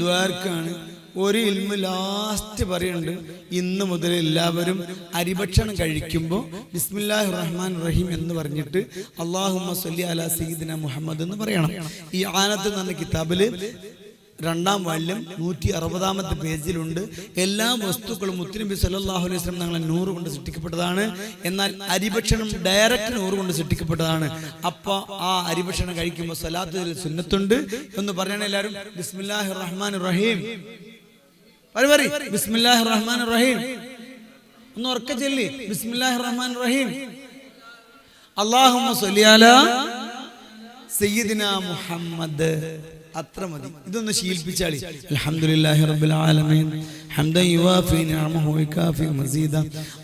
ദ്വാരക്കാണ്. ഒരു ഇൽമു ലാസ്റ്റ് പറയുന്നുണ്ട്, ഇന്ന് മുതൽ എല്ലാവരും അരിഭക്ഷണം കഴിക്കുമ്പോൾ ബിസ്മില്ലാഹിർ റഹ്മാനിർ റഹീം എന്ന് പറഞ്ഞിട്ട് അല്ലാഹുമ്മ സ്വല്ലി അലാ സയ്യിദിന മുഹമ്മദ് എന്ന് പറയണം. ഈ ആനത്ത് എന്ന് പറഞ്ഞ കിതാബിൽ 2ാം വാല്യം 160-ാമത്തെ പേജിലുണ്ട്. എല്ലാ വസ്തുക്കളും മുത്തുനബി സല്ലല്ലാഹു അലൈഹി വസല്ലം തങ്ങളെ നൂറ് കൊണ്ട് സൃഷ്ടിക്കപ്പെട്ടതാണ്. എന്നാൽ അരിഭക്ഷണം ഡയറക്റ്റ് നൂറ് കൊണ്ട് സൃഷ്ടിക്കപ്പെട്ടതാണ്. അപ്പൊ ആ അരിഭക്ഷണം കഴിക്കുമ്പോൾ സ്വലാത്ത് സുന്നത്തുണ്ട് എന്ന് പറയണ എല്ലാവരും ബിസ്മില്ലാഹിർ റഹ്മാനിർ റഹീം ബിസ്മില്ലാഹിർ റഹ്മാനിർ റഹീം ഒന്ന് ഉറക്കെ ചൊല്ലി. ബിസ്മില്ലാഹിർ റഹ്മാനിർ റഹീം. അല്ലാഹുമ്മ സ്വല്ലി അലാ സയ്യിദിന മുഹമ്മദ്. അത്ര മതി. ഇതൊന്ന് ശീലിപ്പിച്ചാളി. അൽഹംദുലില്ലാഹി റബ്ബിൽ ആലമീൻ ഹംദൻ യുവാഫി നിഅമഹു വകാഫി മസീദ.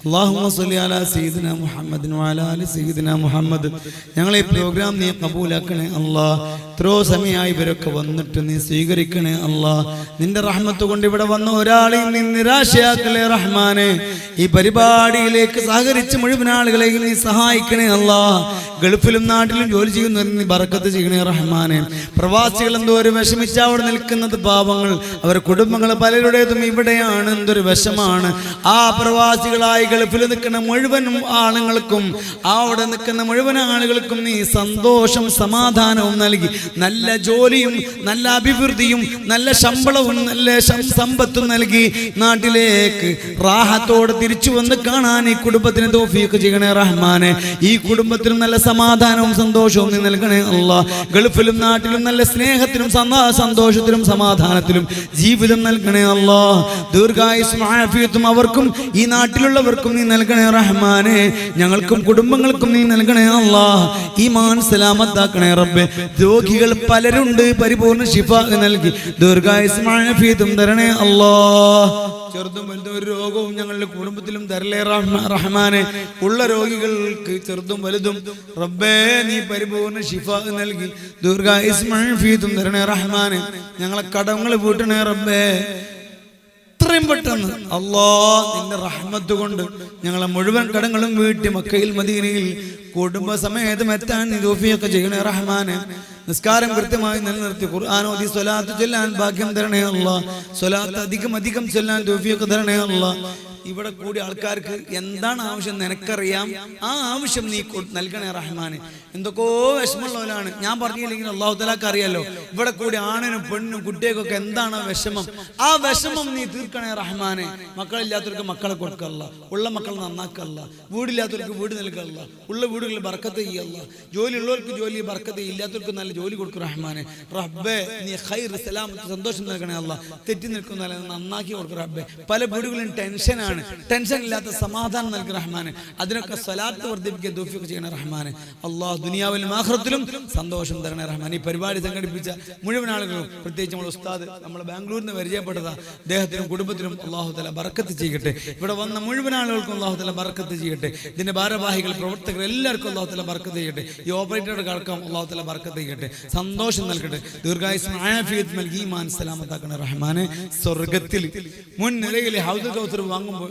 അല്ലാഹുമ്മ സ്വല്ലി അലാ സയ്യിദിന മുഹമ്മദിൻ വഅലാ ആലി സയ്യിദിന മുഹമ്മദ്. ഞങ്ങളെ പ്രോഗ്രാം നീ കബൂലാക്കണേ അല്ലാഹ്. എത്രയോ സമയമായി ഇവരൊക്കെ വന്നിട്ട് നീ സ്വീകരിക്കണേ അല്ലാഹ്. നിന്റെ റഹ്മത്ത് കൊണ്ട് ഇവിടെ വന്ന ഒരാളെയും നീ നിരാശയാക്കലേ റഹ്മാനെ. ഈ പരിപാടിയിലേക്ക് സഹകരിച്ച് മുഴുവൻ ആളുകളെയും നീ സഹായിക്കണേ അല്ലാഹ്. ഗൾഫിലും നാട്ടിലും ജോലി ചെയ്യുന്നവർ നീ ബർക്കത്ത് ചെയ്യണേ റഹ്മാനെ. പ്രവാസികൾ എന്തോരം വിഷമിച്ച് അവിടെ നിൽക്കുന്നത് പാവങ്ങൾ, അവരുടെ കുടുംബങ്ങൾ പലരുടേതും ഇവിടെയാണ്. എന്തൊരു വിഷമാണ്. ആ പ്രവാസികളായി ഗൾഫിൽ നിൽക്കുന്ന മുഴുവൻ ആളുകൾക്കും അവിടെ നിൽക്കുന്ന മുഴുവൻ ആളുകൾക്കും നീ സന്തോഷം സമാധാനവും നൽകി നല്ല ജോലിയും നല്ല അഭിവൃദ്ധിയും നല്ല ശമ്പളവും നല്ല സമ്പത്തും നൽകി നാട്ടിലേക്ക് റാഹത്തോടെ തിരിച്ചു വന്ന് കാണാൻ ഈ കുടുംബത്തിന് തൗഫീഖ് ചെയ്യണേ റഹ്മാനെ. ഈ കുടുംബത്തിനും നല്ല സമാധാനവും സന്തോഷവും നീ നൽകണേ അല്ലാഹ്. ഗൾഫിലും നാട്ടിലും നല്ല സ്നേഹത്തിനും സന്തോഷത്തിലും സമാധാനത്തിലും ജീവിതം നൽകണേ അല്ലാഹ്. ദീർഘായുസ്സും ആഫിയത്തും അവർക്കും ഈ നാട്ടിലുള്ളവർക്കും നീ നൽകണേ റഹ്മാനെ. ഞങ്ങൾക്കും കുടുംബങ്ങൾക്കും നീ നൽകണേ അല്ലാഹ്. ഈമാൻ സലാമത്താക്കണേ റബ്ബേ. രോഗികൾ പലരുണ്ട്, പരിപൂർണ്ണ ശിഫ നൽകി ദീർഘായുസ്സും ആഫിയത്തും തരണേ അല്ലാഹ്. ചെറുതും വലുതും ഒരു രോഗവും ഞങ്ങളുടെ കുടുംബത്തിലും തരലേ റഹ്മാനെ. ഉള്ള രോഗികൾക്ക് ചെറുതും വലുതും റബ്ബേ നീ പരിപൂർണ്ണ ശിഫ നൽകി ദീർഘായുസ്സും ആഫിയത്തും തരണേ റഹ്മാനെ. ഞങ്ങളെ കടങ്ങൾ വീട്ടണേ റബ്ബേ. എത്രയും പെട്ടെന്ന് അല്ലാഹ് നിന്റെ റഹ്മത്ത് കൊണ്ട് ഞങ്ങളെ മുഴുവൻ കടങ്ങളും വീട്ടി മക്കയിൽ മദീനയിൽ കുടുംബസമേതം എത്താൻ നീ തൗഫീഖ് ചെയ്യണേ റഹ്മാനെ. നിസ്കാരം കൃത്യമായി നിലനിർത്തി ഖുർആൻ ഓതി സ്വലാത്ത് ചൊല്ലാൻ ഭാഗ്യം തരണേ അല്ലാഹ്. സ്വലാത്ത് അധികം ചൊല്ലാൻ തൗഫീഖ് തരണേ അല്ലാഹ്. ഇവിടെ കൂടി ആൾക്കാർക്ക് എന്താണ് ആവശ്യം നിനക്കറിയാം. ആ ആവശ്യം നീ നൽകണേ റഹ്മാനെ. എന്തൊക്കെയോ വിഷമമുള്ളവരാണ്, ഞാൻ പറഞ്ഞില്ലെങ്കിൽ അല്ലാഹു തആലക്ക് അറിയാലോ. ഇവിടെ കൂടി ആണിനും പെണ്ണിനും കുട്ടികൾക്കൊക്കെ എന്താണ് വിഷമം, ആ വിഷമം നീ തീർക്കണേ റഹ്മാനെ. മക്കളില്ലാത്തവർക്ക് മക്കളെ കൊടുക്കല്ല, ഉള്ള മക്കളെ നന്നാക്കല്ല, വീടില്ലാത്തവർക്ക് വീട് നൽകല്ല, ഉള്ള വീടുകളിൽ ബർക്കത്ത് ചെയ്യല്ല, ജോലി ഉള്ളവർക്ക് ജോലി ബർക്കത്ത്, ഇല്ലാത്തവർക്ക് നല്ല ജോലി കൊടുക്കും റഹ്മാനെ. റബ്ബേ നീ ഖൈർ സലാമത്ത് സന്തോഷം നൽകണേ അല്ലാഹ്. തെറ്റി നിൽക്കുന്ന നന്നാക്കി കൊടുക്കും റബ്ബേ. പല വീടുകളിലും ടെൻഷനാണ്, ടെൻഷൻ ഇല്ലാത്ത സമാധാനം നൽകി റഹ്മാനെ. അതിനൊക്കെ സ്വലാത്ത് വർദ്ധിപ്പിക്കാൻ തൗഫീഖ് ചെയ്യണേ റഹ്മാനെ. അല്ലാഹ് ദുനിയാവിലും ആഖിറത്തിലും സന്തോഷം തരണേ റഹ്മാനെ. ഈ പരിപാടി സംഘടിപ്പിച്ച മുഴുവൻ ആളുകളും, പ്രത്യേകിച്ച് നമ്മുടെ ഉസ്താദ് നമ്മൾ ബാംഗ്ലൂരിൽ നിന്ന് പരിചയപ്പെട്ടതാ, അദ്ദേഹത്തിനും കുടുംബത്തിനും അല്ലാഹു തആല ബർക്കത്ത് ചെയ്യട്ടെ. ഇവിടെ വന്ന മുഴുവൻ ആളുകൾക്കും അല്ലാഹു തആല ബർക്കത്ത് ചെയ്യട്ടെ. ഇതിന്റെ ഭാരവാഹികൾ, പ്രവർത്തകർ എല്ലാവർക്കും അല്ലാഹു തആല ബർക്കത്ത് ചെയ്യട്ടെ. ഈ ഓപ്പറേറ്ററുടെ കടക്കം അല്ലാഹു തആല ബർക്കത്ത് ചെയ്യട്ടെ, സന്തോഷം നൽകട്ടെ, ദീർഘായുസ്സും ആഫിയത്തും നൽകി ഈമാൻ സലാമത്താക്കണേ റഹ്മാനെ. സ്വർഗ്ഗത്തിൽ മുൻനിരയിൽ ഹൗദുൽ കൗസർ വാങ്ങുമ്പോൾ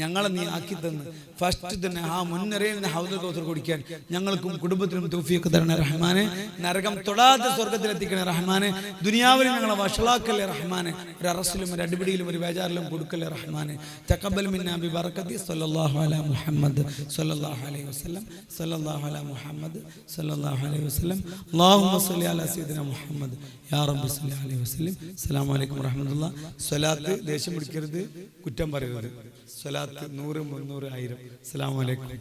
ഞങ്ങളെ നീ ആക്കി തന്ന് ഫസ്റ്റ് തന്നെ ആ മുൻനിരയിൽ ഹൗദുൽ കൗസർ കുടിക്കാൻ ഞങ്ങൾക്കും കുടുംബത്തിനും തൗഫീഖ് തരണേ റഹ്മാനെ. നരകം തൊടാതെ സ്വർഗ്ഗത്തിൽ എത്തിക്കണേ റഹ്മാനെ. ദുനിയാവിൽ ഞങ്ങളെ വഷളാക്കല്ലേ റഹ്മാനെ. ഒരു അറസ്റ്റിലും ഒരു അടിപിടിയിലും ഒരു ബേജാറിലും കൊടുക്കല്ലേ റഹ്മാനെ. തഖബ്ബൽ മിന്നാ ബിബറകതി സ്വല്ലല്ലാഹു അലാ മുഹമ്മദ് സ്വല്ലല്ലാഹു അലൈഹി വസല്ലം സ്വല്ലല്ലാഹു അലാ മുഹമ്മദ് സ്വല്ലല്ലാഹു അലൈഹി വസല്ലം. അല്ലാഹുമ്മ സ്വല്ലി അലാ സയ്യിദിന മുഹമ്മദ് യാ റബ്ബി സ്വല്ലി അലൈഹി വസല്ലം. അസ്സലാമു അലൈക്കും വറഹ്മത്തുള്ളാഹി. സ്വലാത്ത് ദേഷ്യം പിടിക്കരുത്, കുറ്റം പറയരുത്. സ്വലാത്ത് 100, 300, 1000. അസ്സലാമു അലൈക്കും.